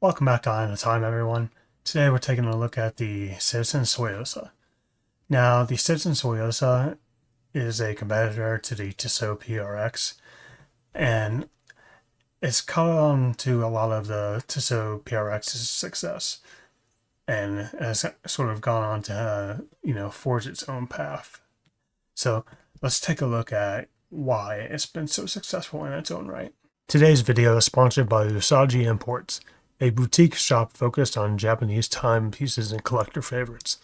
Welcome back to Eye on the Time, everyone. Today we're taking a look at the Citizen Tsuyosa. Now, the Citizen Tsuyosa is a competitor to the Tissot PRX, and it's caught on to a lot of the Tissot PRX's success, and has sort of gone on to, forge its own path. So let's take a look at why it's been so successful in its own right. Today's video is sponsored by Usagi Imports, a boutique shop focused on Japanese timepieces and collector favorites.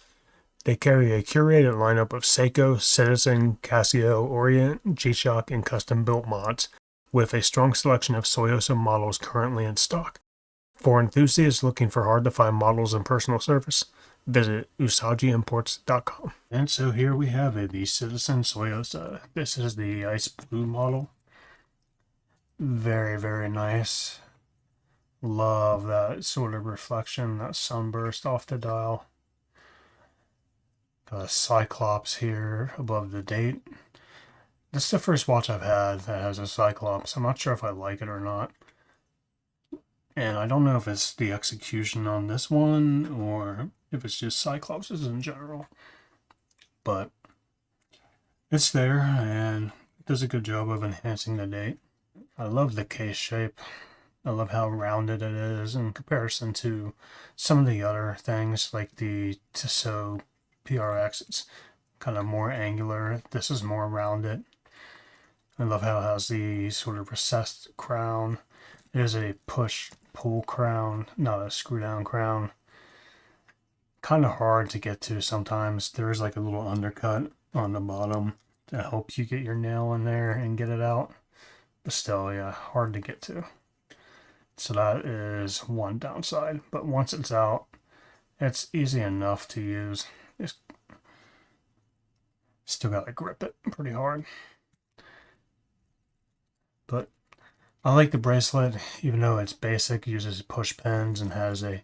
They carry a curated lineup of Seiko, Citizen, Casio, Orient, G-Shock, and custom-built mods, with a strong selection of Tsuyosa models currently in stock. For enthusiasts looking for hard-to-find models and personal service, visit usagiimports.com. And so here we have it, the Citizen Tsuyosa. This is the ice blue model. Very, very nice. Love that sort of reflection, that sunburst off the dial. Got a Cyclops here above the date. This is the first watch I've had that has a Cyclops. I'm not sure if I like it or not. And I don't know if it's the execution on this one or if it's just Cyclopses in general. But it's there and it does a good job of enhancing the date. I love the case shape. I love how rounded it is in comparison to some of the other things like the Tissot PRX. It's kind of more angular. This is more rounded. I love how it has the sort of recessed crown. It is a push-pull crown, not a screw-down crown. Kind of hard to get to sometimes. There is like a little undercut on the bottom that helps you get your nail in there and get it out. But still, yeah, hard to get to. So that is one downside, but once it's out, it's easy enough to use. Just still got to grip it pretty hard. But I like the bracelet, even though it's basic, uses push pins and has a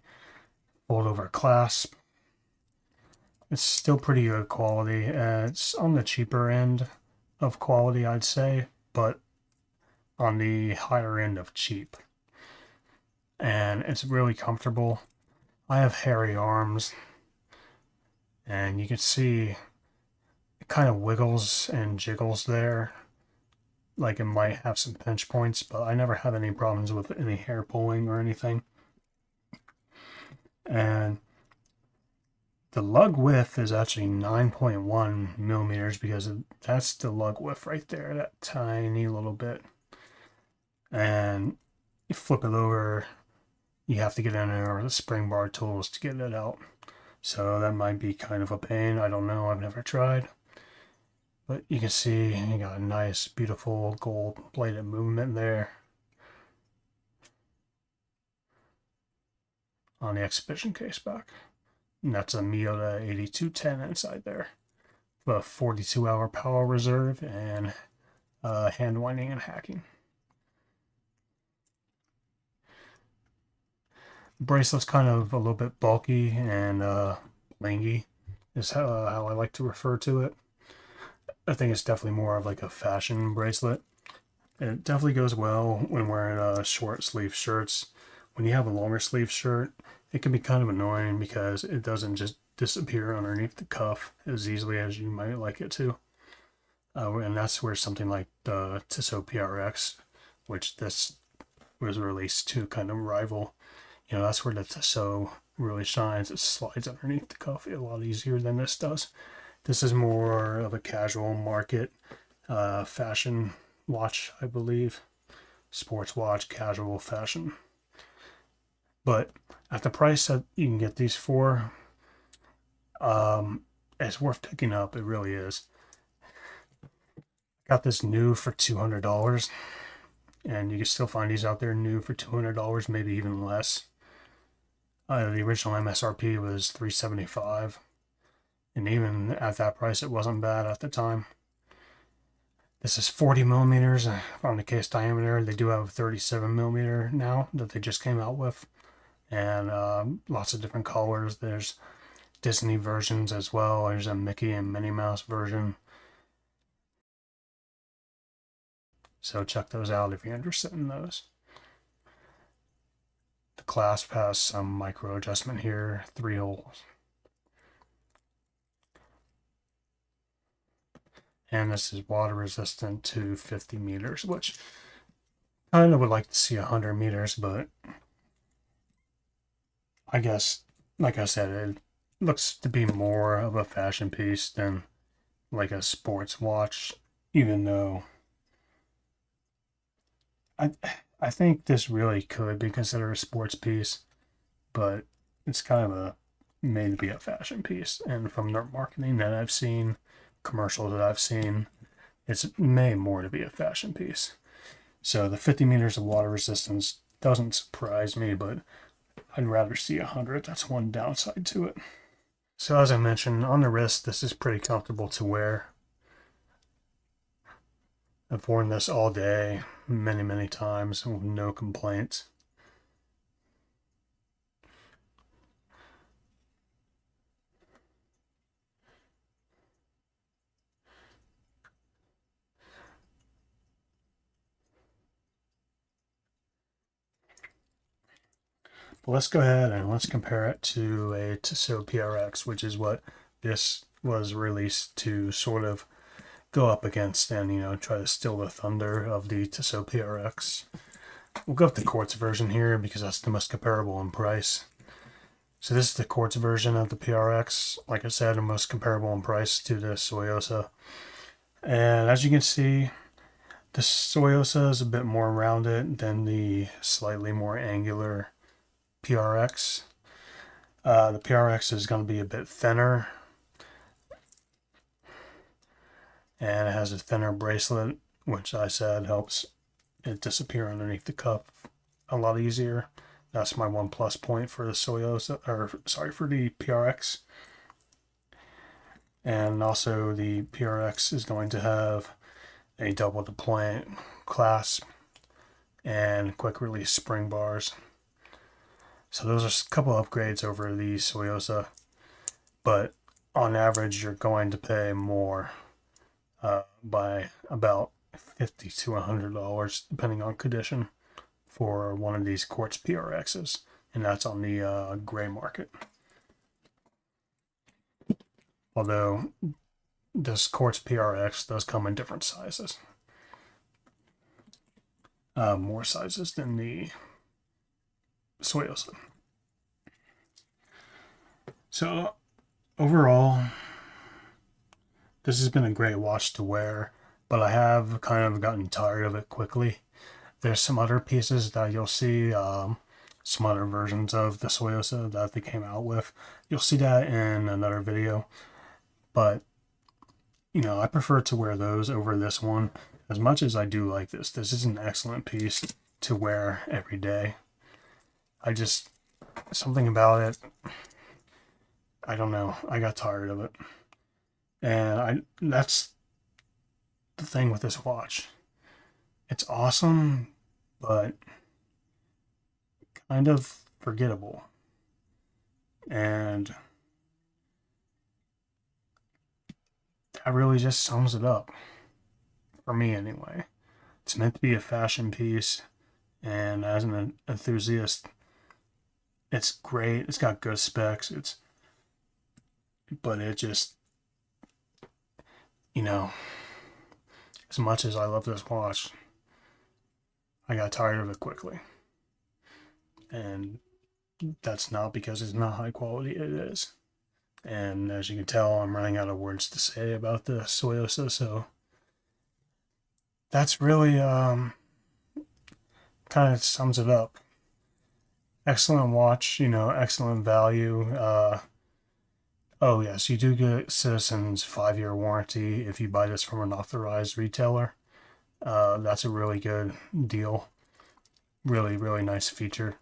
fold over clasp. It's still pretty good quality. It's on the cheaper end of quality, I'd say, but on the higher end of cheap. And it's really comfortable. I have hairy arms, and you can see it kind of wiggles and jiggles there, like it might have some pinch points, but I never have any problems with any hair pulling or anything. And the lug width is actually 9.1 millimeters because that's the lug width right there, that tiny little bit. And you flip it over, you have to get in there with the spring bar tools to get it out. So that might be kind of a pain. I don't know. I've never tried. But you can see you got a nice, beautiful gold plated movement there on the exhibition case back. And that's a Miyota 8210 inside there. A 42-hour power reserve and hand winding and hacking. Bracelet's kind of a little bit bulky and langy is how I like to refer to it. I think it's definitely more of like a fashion bracelet. It definitely goes well when wearing short sleeve shirts. When you have a longer sleeve shirt, it can be kind of annoying because it doesn't just disappear underneath the cuff as easily as you might like it to. And that's where something like the Tissot PRX, which this was released to kind of rival, that's where the Tissot really shines. It slides underneath the cuff a lot easier than this does. This is more of a casual market fashion watch, I believe. Sports watch, casual fashion. But at the price that you can get these for, it's worth picking up. It really is. Got this new for $200, and you can still find these out there new for $200, maybe even less. The original MSRP was $375, and even at that price, it wasn't bad at the time. This is 40 millimeters on the case diameter. They do have 37 millimeter now that they just came out with, and lots of different colors. There's Disney versions as well. There's a Mickey and Minnie Mouse version. So check those out if you're interested in those. The clasp has some micro adjustment here, 3 holes. And this is water resistant to 50 meters, which I kind of would like to see 100 meters, but I guess, like I said, it looks to be more of a fashion piece than like a sports watch, even though I think this really could be considered a sports piece, but it's kind of a made to be a fashion piece. And from their marketing that I've seen, commercials that I've seen, it's made more to be a fashion piece. So the 50 meters of water resistance doesn't surprise me, but I'd rather see 100. That's one downside to it. So as I mentioned, on the wrist, this is pretty comfortable to wear. I've worn this all day, many times, with no complaints. But let's go ahead and let's compare it to a Tissot PRX, which is what this was released to sort of go up against and, try to steal the thunder of the Tissot PRX. We'll go with the quartz version here because that's the most comparable in price. So this is the quartz version of the PRX. Like I said, the most comparable in price to the Tsuyosa. And as you can see, the Tsuyosa is a bit more rounded than the slightly more angular PRX. The PRX is going to be a bit thinner, and it has a thinner bracelet, which I said helps it disappear underneath the cuff a lot easier. That's my one plus point for the Tsuyosa, for the PRX. And also the PRX is going to have a double deployment clasp and quick release spring bars. So those are a couple upgrades over the Tsuyosa, but on average you're going to pay more by about $50 to $100 depending on condition for one of these quartz PRXs, and that's on the gray market. Although this quartz PRX does come in different sizes, more sizes than the Tsuyosa. So overall, this has been a great watch to wear, but I have kind of gotten tired of it quickly. There's some other pieces that you'll see, some other versions of the Tsuyosa that they came out with. You'll see that in another video, but I prefer to wear those over this one. As much as I do like this is an excellent piece to wear every day. Something about it, I don't know, I got tired of it. And that's the thing with this watch. It's awesome, but kind of forgettable. And that really just sums it up. For me, anyway. It's meant to be a fashion piece, and as an enthusiast, it's great. It's got good specs. But it just, as much as I love this watch, I got tired of it quickly. And that's not because it's not high quality, it is. And as you can tell, I'm running out of words to say about the Tsuyosa, so that's really kind of sums it up. Excellent watch, excellent value. Oh yes, you do get Citizen's 5-year warranty if you buy this from an authorized retailer. That's a really good deal. Really nice feature.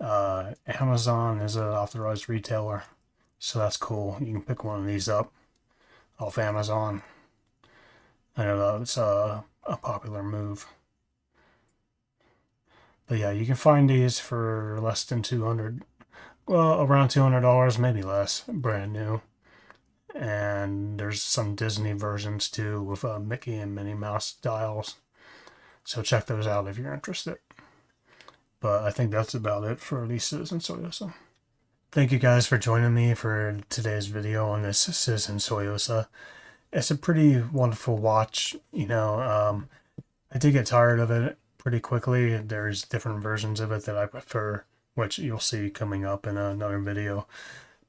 Amazon is an authorized retailer, so that's cool. You can pick one of these up off Amazon. I know that's a popular move. But yeah, you can find these for less than $200. Well, around $200, maybe less, brand new. And there's some Disney versions too with Mickey and Minnie Mouse dials. So check those out if you're interested. But I think that's about it for the Citizen Tsuyosa. Thank you guys for joining me for today's video on this Citizen Tsuyosa. It's a pretty wonderful watch. I did get tired of it pretty quickly. There's different versions of it that I prefer, which you'll see coming up in another video.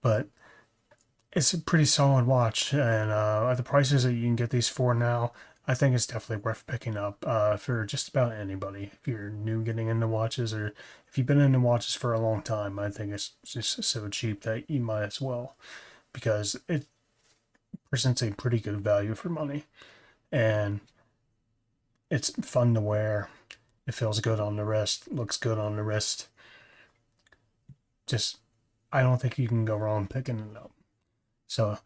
But it's a pretty solid watch, and at the prices that you can get these for now, I think it's definitely worth picking up for just about anybody. If you're new getting into watches, or if you've been into watches for a long time, I think it's just so cheap that you might as well, because it presents a pretty good value for money, and it's fun to wear. It feels good on the wrist, looks good on the wrist. Just, I don't think you can go wrong picking it up. So,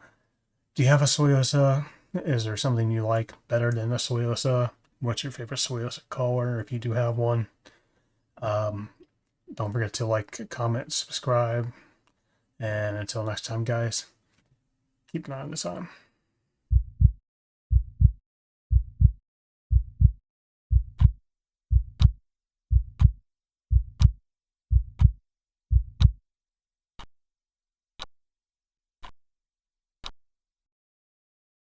do you have a Tsuyosa? Is there something you like better than a Tsuyosa? What's your favorite Tsuyosa color, if you do have one? Don't forget to like, comment, subscribe. And until next time, guys, keep an eye on the sun.